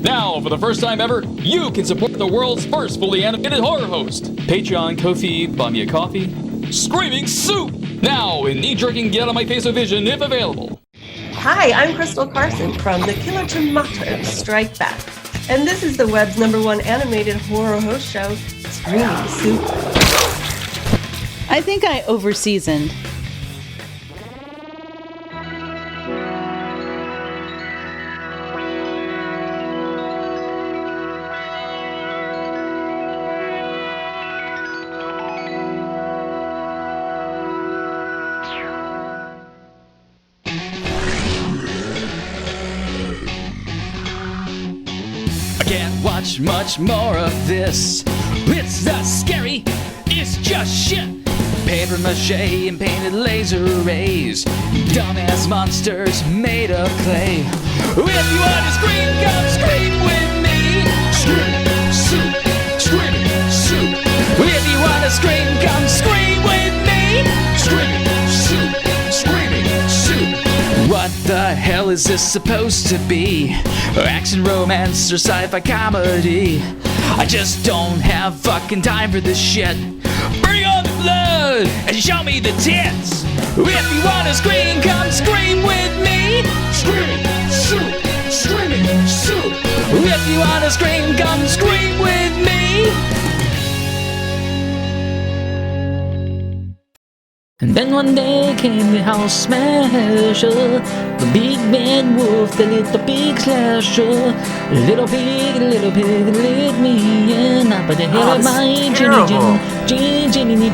Now, for the first time ever, you can support the world's first fully animated horror host. Patreon, Ko-fi, BuyMeACoffee, Screaming Soup! Now, in knee-jerking get-on-my-face vision, if available. Hi, I'm Crystal Carson from The Killer Tomatoes Strike Back. And this is the web's #1 animated horror host show, Screaming Soup. I think I over-seasoned. Watch much more of this. It's not scary, it's just shit. Paper mache and painted laser rays, dumbass monsters made of clay. If you want to scream, come scream with me. Scream soup, scream soup. If you want to scream, come scream with me. Screaming soup, screaming soup. What the hell is this supposed to be? Action, romance, or sci-fi comedy? I just don't have fucking time for this shit. Bring on the blood and show me the tits. If you wanna scream, come scream with me. Screaming soup, screaming soup. If you wanna scream, come scream with me. And then one day came the house smasher, the big bad wolf, the little pig slasher. Little pig, let me in. I put the head of my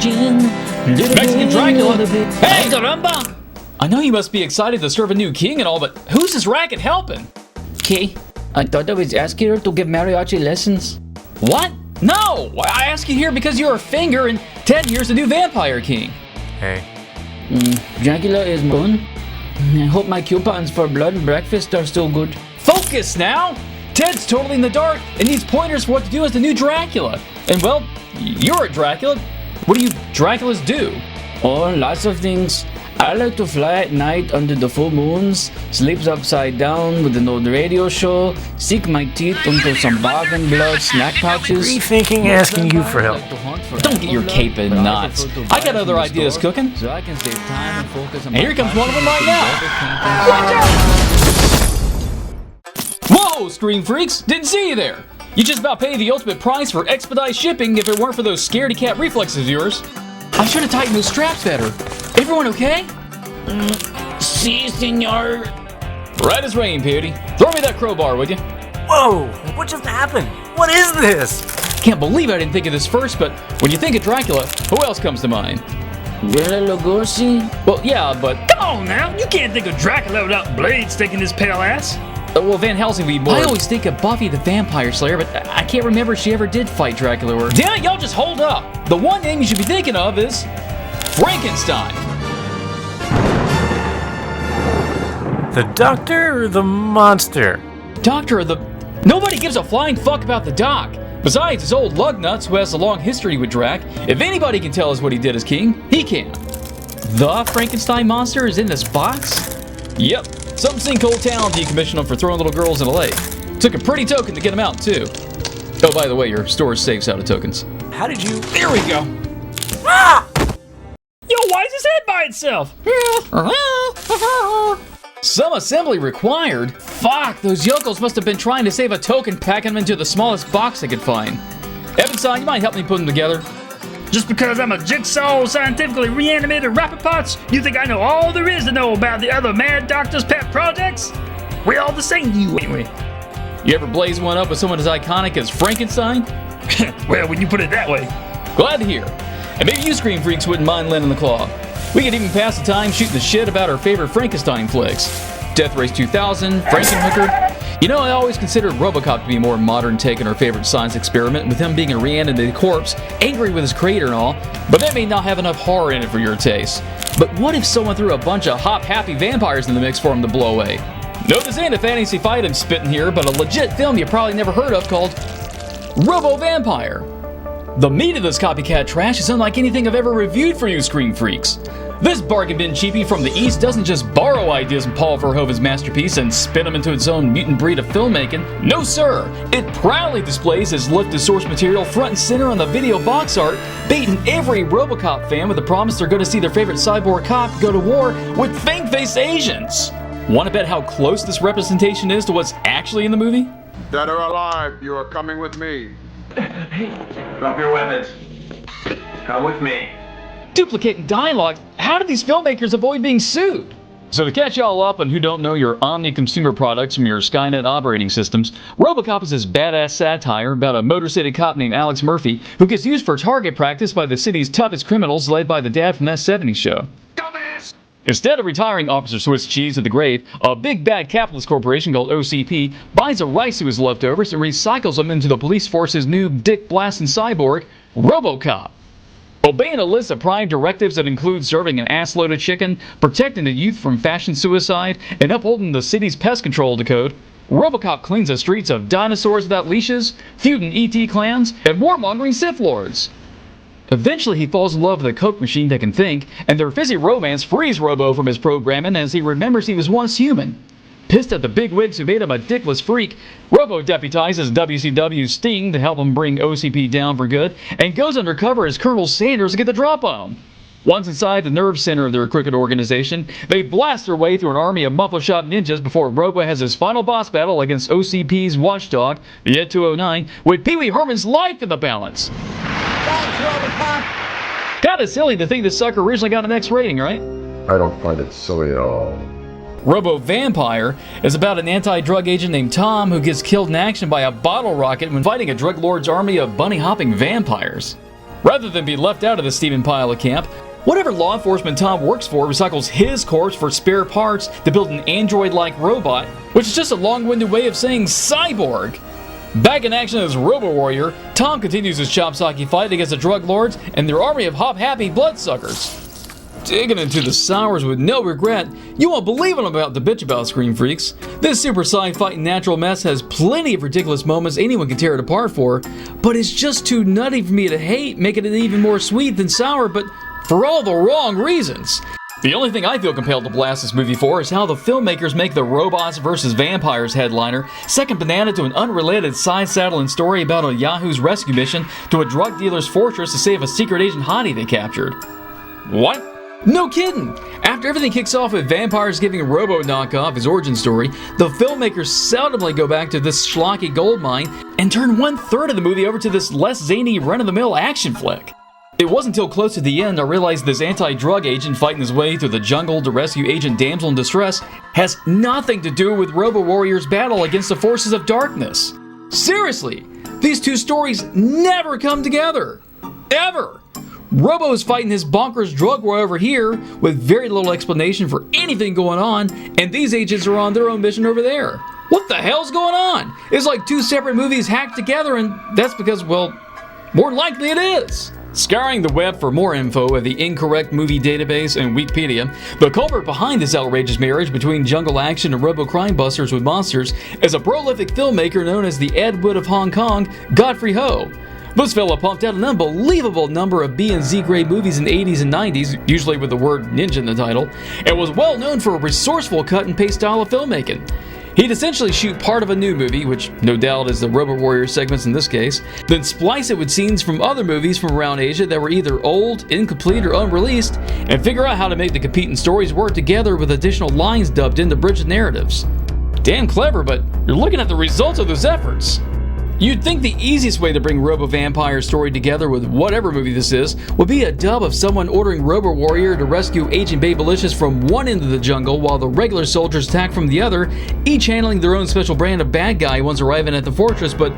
gin. Mexican Dracula. Hey! Caramba! I know you must be excited to serve a new king and all, but who's this racket helping? Okay, I thought I was asking her to give mariachi lessons. What? No! I asked you here because you're a finger and Ted here's the new vampire king. Hey. Dracula is gone. I hope my coupons for blood and breakfast are still good. Focus now! Ted's totally in the dark and needs pointers for what to do as the new Dracula. And well, you're a Dracula. What do you Draculas do? Oh, lots of things. I like to fly at night under the full moons, sleeps upside down with an old radio show, seek my teeth into some bargain blood snack pouches. Rethinking asking you for help. Don't get your cape in knots. I got other ideas cooking. So I can save time and focus on and here comes one of them right now. Whoa, Scream Freaks! Didn't see you there. You just about paid the ultimate price for expedite shipping if it weren't for those scaredy cat reflexes of yours. I should have tightened those straps better. Everyone okay? Si, senor. Right as rain, Beauty. Throw me that crowbar, would you? Whoa! What just happened? What is this? Can't believe I didn't think of this first, but when you think of Dracula, who else comes to mind? Bela Lugosi? Well, yeah, but... Come on now, you can't think of Dracula without blades sticking his pale ass. Well, Van Helsing would be more... I always think of Buffy the Vampire Slayer, but I can't remember if she ever did fight Dracula or... Damn it, y'all just hold up! The one name you should be thinking of is... Frankenstein! The doctor or the monster? Doctor of the... Nobody gives a flying fuck about the doc. Besides his old lug nuts who has a long history with Drac, if anybody can tell us what he did as king, he can. The Frankenstein monster is in this box? Yep. Some sinkhole town decommissioned him for throwing little girls in a lake. Took a pretty token to get him out, too. Oh, by the way, your store is safe out of tokens. How did you... There we go. Ah! Yo, why is his head by itself? Some assembly required? Fuck, those yokels must have been trying to save a token packing them into the smallest box they could find. Evanson, you might help me put them together? Just because I'm a jigsaw scientifically reanimated rapid pots, you think I know all there is to know about the other mad doctor's pet projects? We all the same to you, ain't we? You ever blaze one up with someone as iconic as Frankenstein? Well, when you put it that way. Glad to hear. And maybe you Scream Freaks wouldn't mind lending the claw. We could even pass the time shooting the shit about our favorite Frankenstein flicks. Death Race 2000, Frankenhooker. You know, I always considered Robocop to be a more modern take on our favorite science experiment, with him being a reanimated corpse, angry with his creator and all, but that may not have enough horror in it for your taste. But what if someone threw a bunch of hop-happy vampires in the mix for him to blow away? No, this ain't a fantasy fight I'm spitting here, but a legit film you probably never heard of called Robo Vampire. The meat of this copycat trash is unlike anything I've ever reviewed for you Scream Freaks. This bargain bin cheapie from the East doesn't just borrow borrow ideas from Paul Verhoeven's masterpiece and spin them into its own mutant breed of filmmaking. No sir, it proudly displays its lifted source material front and center on the video box art, baiting every Robocop fan with the promise they're going to see their favorite cyborg cop go to war with fang-faced Asians. Want to bet how close this representation is to what's actually in the movie? Dead or alive, you are coming with me. Drop your weapons. Come with me. Duplicating dialogue, how do these filmmakers avoid being sued? So to catch y'all up on who don't know your omni-consumer products from your Skynet operating systems, Robocop is this badass satire about a Motor City cop named Alex Murphy who gets used for target practice by the city's toughest criminals led by the dad from that '70s show. Dumbass! Instead of retiring Officer Swiss Cheese to the grave, a big bad capitalist corporation called OCP buys a rice to his leftovers and recycles them into the police force's new dick-blasting cyborg, Robocop. Obeying a list of prime directives that include serving an ass-load of chicken, protecting the youth from fashion suicide, and upholding the city's pest control code, Robocop cleans the streets of dinosaurs without leashes, feuding ET clans, and warmongering Sith Lords. Eventually he falls in love with a coke machine that can think, and their fizzy romance frees Robo from his programming as he remembers he was once human. Pissed at the bigwigs who made him a dickless freak, Robo deputizes WCW's Sting to help him bring OCP down for good, and goes undercover as Colonel Sanders to get the drop on him. Once inside the nerve center of their crooked organization, they blast their way through an army of muffle-shot ninjas before Robo has his final boss battle against OCP's watchdog, the Ed 209, with Pee Wee Herman's life in the balance. Kinda silly to think this sucker originally got an X rating, right? I don't find it silly at all. Robo Vampire is about an anti-drug agent named Tom who gets killed in action by a bottle rocket when fighting a drug lord's army of bunny-hopping vampires. Rather than be left out of the steaming pile of camp, whatever law enforcement Tom works for recycles his corpse for spare parts to build an android-like robot, which is just a long-winded way of saying cyborg. Back in action as Robo Warrior, Tom continues his chop-socky fight against the drug lords and their army of hop-happy bloodsuckers. Digging into the sours with no regret, you won't believe what I'm about to bitch about, Scream Freaks. This super sci-fighting natural mess has plenty of ridiculous moments anyone can tear it apart for, but it's just too nutty for me to hate, making it even more sweet than sour, but for all the wrong reasons. The only thing I feel compelled to blast this movie for is how the filmmakers make the Robots vs. Vampires headliner second banana to an unrelated side-saddling story about a Yahoo's rescue mission to a drug dealer's fortress to save a secret agent hottie they captured. What? No kidding! After everything kicks off with vampires giving Robo knockoff his origin story, the filmmakers seldomly go back to this schlocky goldmine and turn 1/3 of the movie over to this less zany run-of-the-mill action flick. It wasn't until close to the end I realized this anti-drug agent fighting his way through the jungle to rescue Agent Damsel in Distress has nothing to do with Robo Warrior's battle against the forces of darkness. Seriously, these two stories never come together. Ever! Robo is fighting his bonkers drug war over here with very little explanation for anything going on, and these agents are on their own mission over there. What the hell's going on? It's like two separate movies hacked together, and that's because, well, more likely it is. Scouring the web for more info at the Incorrect Movie Database and Wikipedia, the culprit behind this outrageous marriage between jungle action and robo-crime busters with monsters is a prolific filmmaker known as the Ed Wood of Hong Kong, Godfrey Ho. This fella pumped out an unbelievable number of B and Z grade movies in the 80s and 90s, usually with the word ninja in the title, and was well known for a resourceful cut and paste style of filmmaking. He'd essentially shoot part of a new movie, which no doubt is the Robo Warrior segments in this case, then splice it with scenes from other movies from around Asia that were either old, incomplete, or unreleased, and figure out how to make the competing stories work together with additional lines dubbed into bridged narratives. Damn clever, but you're looking at the results of those efforts. You'd think the easiest way to bring Robo Vampire's story together with whatever movie this is would be a dub of someone ordering Robo Warrior to rescue Agent Babylicious from one end of the jungle while the regular soldiers attack from the other, each handling their own special brand of bad guy once arriving at the fortress, but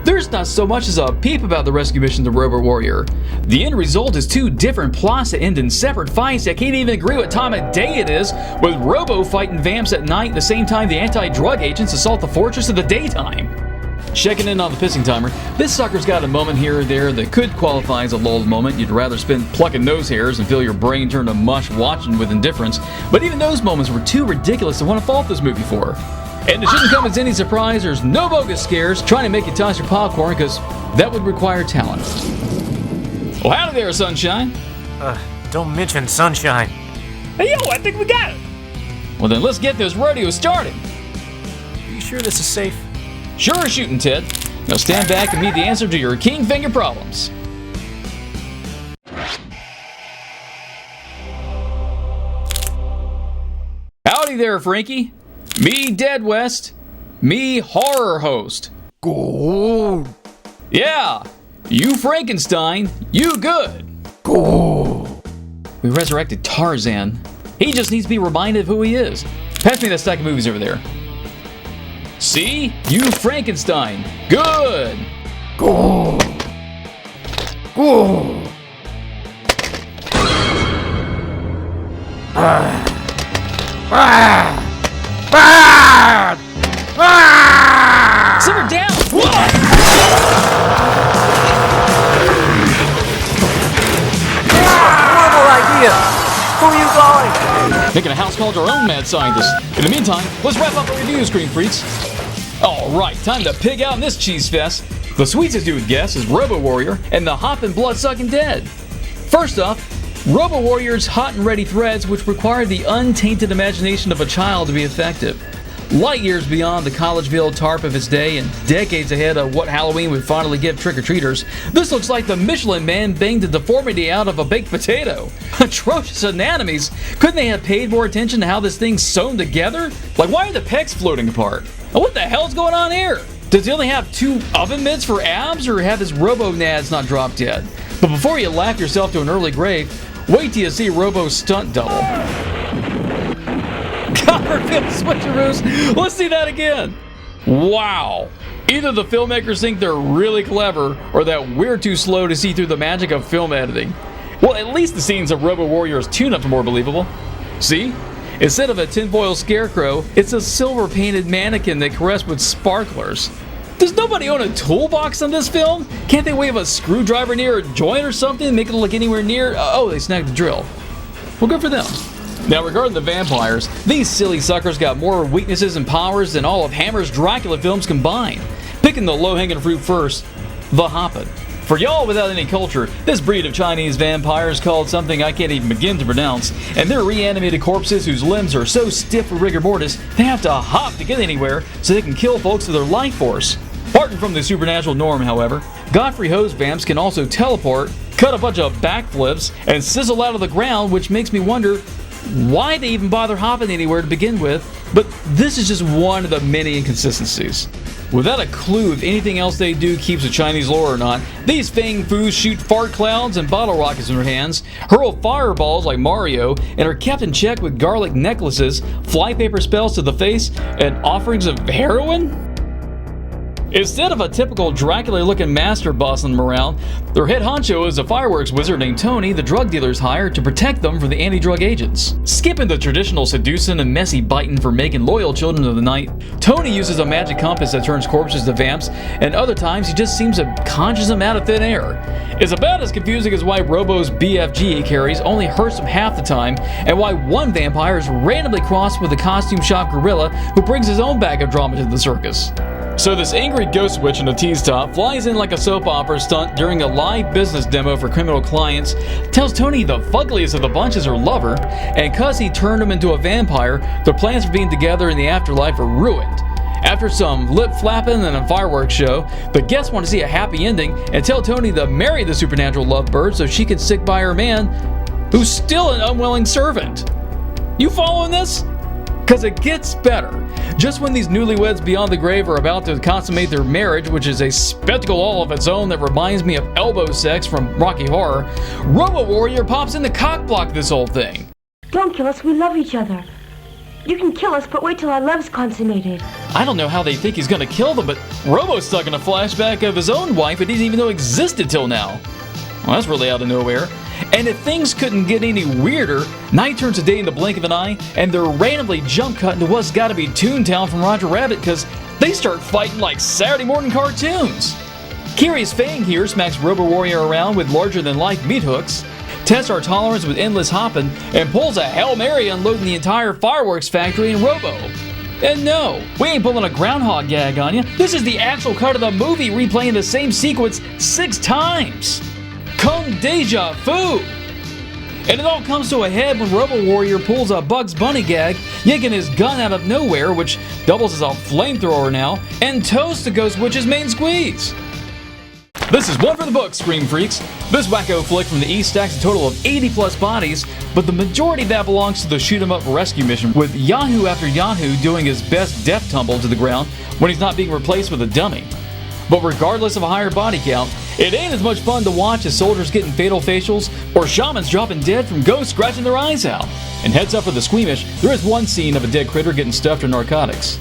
there's not so much as a peep about the rescue mission to Robo Warrior. The end result is two different plots that end in separate fights that can't even agree what time of day it is, with Robo fighting vamps at night at the same time the anti-drug agents assault the fortress in the daytime. Checking in on the pissing timer, this sucker's got a moment here or there that could qualify as a lulled moment you'd rather spend plucking nose hairs and feel your brain turn to mush watching with indifference, but even those moments were too ridiculous to want to fault this movie for. And it shouldn't come as any surprise there's no bogus scares trying to make you toss your popcorn, because that would require talent. Well, howdy there, Sunshine. Don't mention sunshine. Hey, yo, I think we got it. Well then let's get this rodeo started. Are you sure this is safe? Sure as shooting, Ted. Now stand back and meet the answer to your king finger problems. Howdy there, Frankie. Me, Deadwest. Me, horror host. Go. Yeah, you Frankenstein. You good. Go. We resurrected Tarzan. He just needs to be reminded of who he is. Pass me that stack of movies over there. See? You Frankenstein. Good. Go. Go. Simmer down. Horrible idea. Who are you calling? Making a house call to our own mad scientist. In the meantime, let's wrap up our review, Screen Freaks. Alright, time to pig out in this cheese fest. The sweetest you would guess is Robo Warrior and the hoppin' blood-sucking dead. First off, Robo Warrior's hot and ready threads which require the untainted imagination of a child to be effective. Light years beyond the Collegeville tarp of its day and decades ahead of what Halloween would finally give trick-or-treaters, this looks like the Michelin Man banged the deformity out of a baked potato. Atrocious anatomies! Couldn't they have paid more attention to how this thing's sewn together? Like, why are the pecs floating apart? And what the hell's going on here? Does he only have 2 oven mitts for abs, or have his robo-nads not dropped yet? But before you laugh yourself to an early grave, wait till you see Robo's stunt double. Copperfield switcheroos. Let's see that again. Wow. Either the filmmakers think they're really clever, or that we're too slow to see through the magic of film editing. Well, at least the scenes of Robo Warrior's tune-up are more believable. See? Instead of a tinfoil scarecrow, it's a silver-painted mannequin that caressed with sparklers. Does nobody own a toolbox on this film? Can't they wave a screwdriver near a joint or something and make it look anywhere near? Oh, they snagged the drill. Well, good for them. Now, regarding the vampires, these silly suckers got more weaknesses and powers than all of Hammer's Dracula films combined. Picking the low-hanging fruit first, the hoppin'. For y'all without any culture, this breed of Chinese vampires called something I can't even begin to pronounce, and they're reanimated corpses whose limbs are so stiff with rigor mortis they have to hop to get anywhere so they can kill folks with their life force. Apart from the supernatural norm, however, Godfrey Ho's vamps can also teleport, cut a bunch of backflips, and sizzle out of the ground, which makes me wonder why they even bother hopping anywhere to begin with, but this is just one of the many inconsistencies. Without a clue if anything else they do keeps with Chinese lore or not, these Fang Foos shoot fart clouds and bottle rockets in their hands, hurl fireballs like Mario, and are kept in check with garlic necklaces, flypaper spells to the face, and offerings of heroin? Instead of a typical Dracula-looking master bossing them around, their head honcho is a fireworks wizard named Tony the drug dealers hired to protect them from the anti-drug agents. Skipping the traditional seducing and messy biting for making loyal children of the night, Tony uses a magic compass that turns corpses to vamps, and other times he just seems to conjure them out of thin air. It's about as confusing as why Robo's BFG he carries only hurts him half the time, and why one vampire is randomly crossed with a costume shop gorilla who brings his own bag of drama to the circus. So this angry ghost witch in a tease top flies in like a soap opera stunt during a live business demo for criminal clients, tells Tony the fuggliest of the bunch is her lover, and cause he turned him into a vampire, their plans for being together in the afterlife are ruined. After some lip flapping and a fireworks show, the guests want to see a happy ending and tell Tony to marry the supernatural lovebird so she can stick by her man, who's still an unwilling servant. You following this? Because it gets better. Just when these newlyweds beyond the grave are about to consummate their marriage, which is a spectacle all of its own that reminds me of elbow sex from Rocky Horror, Robo Warrior pops in to cockblock this whole thing. Don't kill us, we love each other. You can kill us, but wait till our love's consummated. I don't know how they think he's gonna kill them, but Robo's stuck in a flashback of his own wife he didn't even know existed till now. Well, that's really out of nowhere. And if things couldn't get any weirder, night turns to day in the blink of an eye, and they're randomly jump cut into what's gotta be Toontown from Roger Rabbit, because they start fighting like Saturday morning cartoons. Curious Fang here smacks Robo Warrior around with larger-than-life meat hooks, tests our tolerance with endless hopping, and pulls a Hail Mary unloading the entire fireworks factory in Robo. And no, we ain't pulling a groundhog gag on you. This is the actual cut of the movie replaying the same sequence 6 times. Come deja vu! And it all comes to a head when Robo Warrior pulls a Bugs Bunny gag, yanking his gun out of nowhere, which doubles as a flamethrower now, and toasts the Ghost Witch's main squeeze. This is one for the books, Scream Freaks. This wacko flick from the East stacks a total of 80 plus bodies, but the majority of that belongs to the shoot 'em up rescue mission, with Yahoo after Yahoo doing his best death tumble to the ground when he's not being replaced with a dummy. But regardless of a higher body count, it ain't as much fun to watch as soldiers getting fatal facials or shamans dropping dead from ghosts scratching their eyes out. And heads up for the squeamish, there is one scene of a dead critter getting stuffed with narcotics.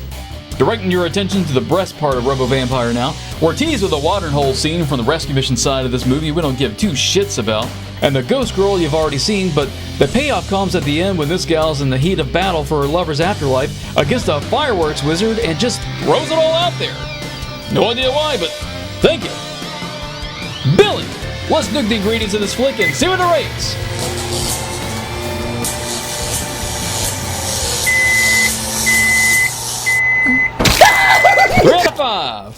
Directing your attention to the breast part of Robo Vampire now, we're teased with a watering hole scene from the rescue mission side of this movie we don't give two shits about, and the ghost girl you've already seen, but the payoff comes at the end when this gal's in the heat of battle for her lover's afterlife against a fireworks wizard and just throws it all out there. No idea why, but thank you. Billy, let's nuke the ingredients of this flick and see what it rates. Three out of 5.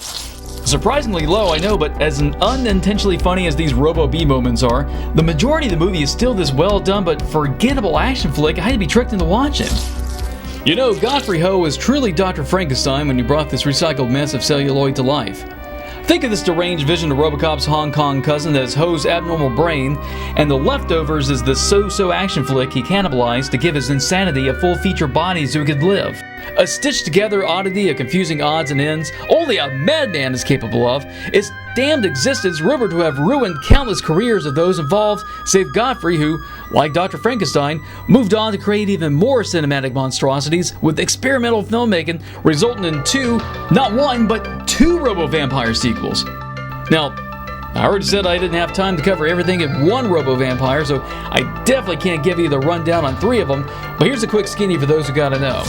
Surprisingly low, I know, but as unintentionally funny as these Robo B moments are, the majority of the movie is still this well done but forgettable action flick I had to be tricked into watching. You know, Godfrey Ho was truly Dr. Frankenstein when he brought this recycled mess of celluloid to life. Think of this deranged vision of Robocop's Hong Kong cousin as Ho's abnormal brain, and The Leftovers is the so-so action flick he cannibalized to give his insanity a full-feature body so he could live. A stitched-together oddity of confusing odds and ends only a madman is capable of. Its damned existence rumored to have ruined countless careers of those involved, save Godfrey, who, like Dr. Frankenstein, moved on to create even more cinematic monstrosities with experimental filmmaking, resulting in not one, but two Robo Vampire sequels. Now, I already said I didn't have time to cover everything in one Robo Vampire, so I definitely can't give you the rundown on 3 of them, but here's a quick skinny for those who gotta know.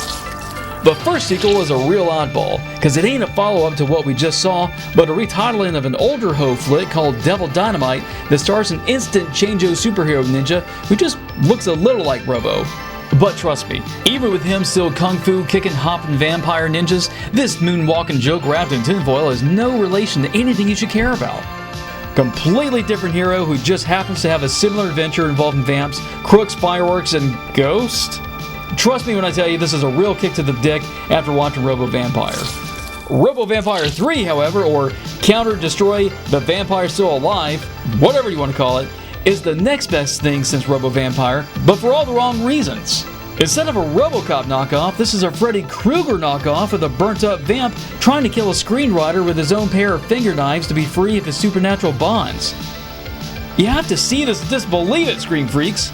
The first sequel is a real oddball, because it ain't a follow-up to what we just saw, but a retitling of an older Ho flick called Devil Dynamite that stars an instant Chango superhero ninja who just looks a little like Robo. But trust me, even with him still kung fu kicking hopping vampire ninjas, this moonwalking joke wrapped in tinfoil is no relation to anything you should care about. Completely different hero who just happens to have a similar adventure involving vamps, crooks, fireworks, and ghosts. Trust me when I tell you this is a real kick to the dick after watching Robo Vampire. Robo Vampire 3, however, or Counter Destroy the Vampire Still Alive, whatever you want to call it, is the next best thing since Robo Vampire, but for all the wrong reasons. Instead of a Robocop knockoff, this is a Freddy Krueger knockoff with a burnt-up vamp trying to kill a screenwriter with his own pair of finger knives to be free of his supernatural bonds. You have to see this to disbelieve it, Scream Freaks.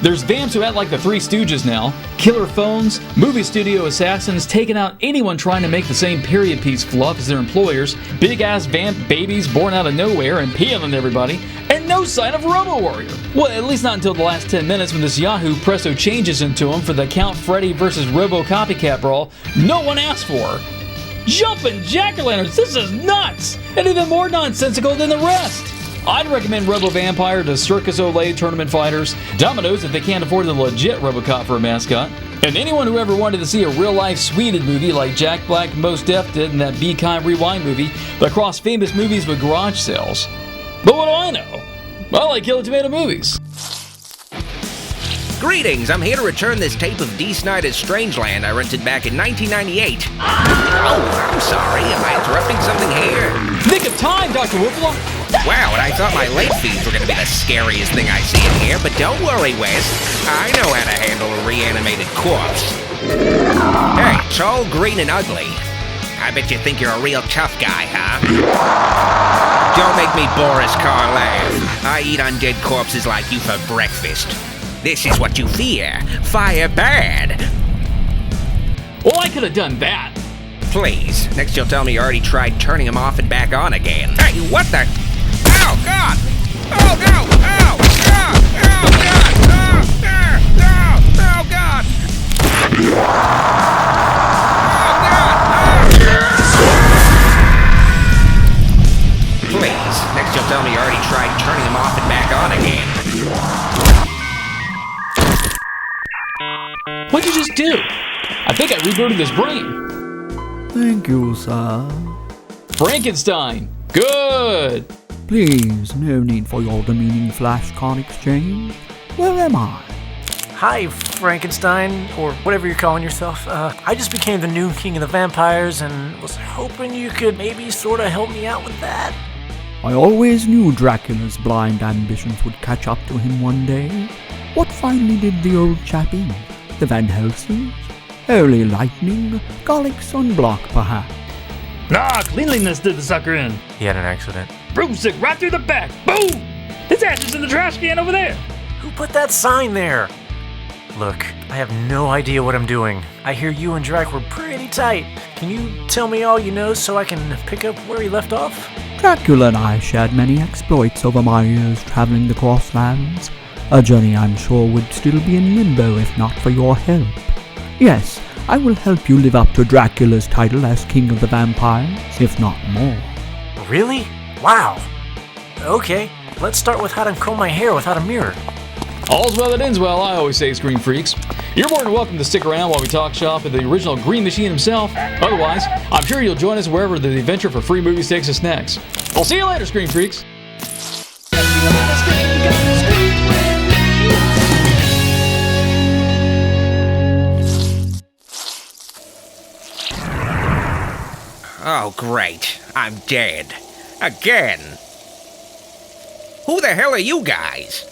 There's vamps who act like the Three Stooges now, killer phones, movie studio assassins taking out anyone trying to make the same period piece fluff as their employers, big-ass vamp babies born out of nowhere and peeling everybody, and no sign of Robo Warrior. Well, at least not until the last 10 minutes when this Yahoo presto changes into him for the Count Freddy vs. Robo copycat brawl no one asked for. Jumping jack-o'-lanterns, this is nuts! And even more nonsensical than the rest! I'd recommend Robo Vampire to Circus Olay tournament fighters, Domino's if they can't afford the legit Robocop for a mascot, and anyone who ever wanted to see a real-life Sweden movie like Jack Black and Mos Def did in that Be Kind Rewind movie that crossed famous movies with garage sales. But what do I know? I like Killer Tomato movies. Greetings, I'm here to return this tape of Dee Snider's Strangeland I rented back in 1998. Oh, I'm sorry, am I interrupting something here? Think of time, Doctor Wolfula! Wow, and I thought my late fees were going to be the scariest thing I see in here, but don't worry, Wes. I know how to handle a reanimated corpse. Hey, tall, green, and ugly. I bet you think you're a real tough guy, huh? Don't make me Boris Karloff. I eat undead corpses like you for breakfast. This is what you fear. Fire bad. Well, I could have done that. Please. Next you'll tell me you already tried turning him off and back on again. Hey, what the? Oh, God! Oh, no! Oh, God! Oh, God! Oh, God! Please. Next you'll tell me you already tried turning him off and back on again. What'd you just do? I think I rebooted his brain. Thank you, sir. Frankenstein! Good! Please, no need for your demeaning flashcard exchange. Where am I? Hi, Frankenstein, or whatever you're calling yourself. I just became the new king of the vampires and was hoping you could maybe sort of help me out with that. I always knew Dracula's blind ambitions would catch up to him one day. What finally did the old chap in? The Van Helsings? Holy lightning? Garlic sunblock, perhaps? Nah, cleanliness did the sucker in. He had an accident. Broomstick right through the back. Boom! His ass is in the trash can over there. Who put that sign there? Look, I have no idea what I'm doing. I hear you and Drac were pretty tight. Can you tell me all you know so I can pick up where he left off? Dracula and I shared many exploits over my years traveling the crosslands. A journey I'm sure would still be in limbo if not for your help. Yes, I will help you live up to Dracula's title as King of the Vampires, if not more. Really? Wow. Okay, let's start with how to comb my hair without a mirror. All's well that ends well, I always say, Screen Freaks. You're more than welcome to stick around while we talk shop with the original Green Machine himself. Otherwise, I'm sure you'll join us wherever the adventure for free movies takes us next. I'll see you later, Screen Freaks. Oh, great. I'm dead. Again. Who the hell are you guys?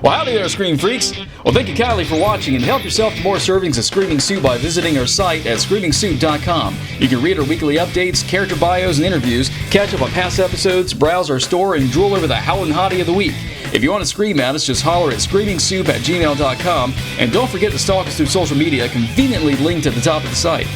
Well, howdy there, Scream Freaks. Well, thank you kindly for watching, and help yourself to more servings of Screaming Sue by visiting our site at screamingsue.com. You can read our weekly updates, character bios, and interviews, catch up on past episodes, browse our store, and drool over the howling hottie of the week. If you want to scream at us, just holler at screamingsoup@gmail.com, and don't forget to stalk us through social media, conveniently linked at the top of the site.